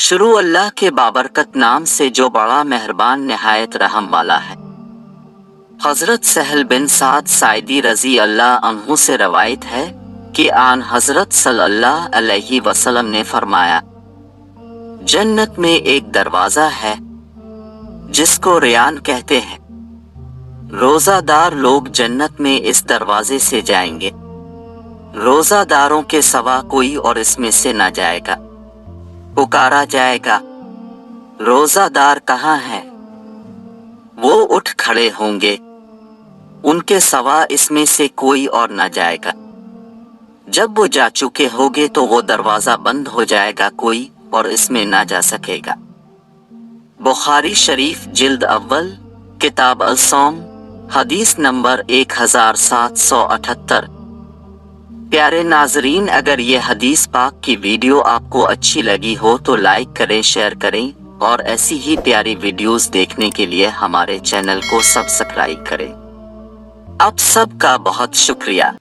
शुरू अल्लाह के बाबरकत नाम से जो बड़ा मेहरबान निहायत रहम वाला है। हजरत सहल बिन साद साइदी रजी अल्लाह अन्हु से रवायत है कि आन हजरत सल्लल्लाहु अलैहि वसल्लम ने फरमाया, जन्नत में एक दरवाजा है जिसको रियान कहते हैं। रोजादार लोग जन्नत में इस दरवाजे से जाएंगे। रोजादारों के सिवा कोई और इसमें से न जाएगा। पुकारा जाएगा, रोजादार कहाँ हैं? वो उठ खड़े होंगे, उनके सिवा इसमें से कोई और न जाएगा। जब वो जा चुके होंगे तो वो दरवाजा बंद हो जाएगा, कोई और इसमें ना जा सकेगा। बुखारी शरीफ जिल्द अव्वल किताब अल-सौम हदीस नंबर 1778। प्यारे नाजरीन, अगर ये हदीस पाक की वीडियो आपको अच्छी लगी हो तो लाइक करें, शेयर करें और ऐसी ही प्यारी वीडियोस देखने के लिए हमारे चैनल को सब्सक्राइब करें। आप सबका बहुत शुक्रिया।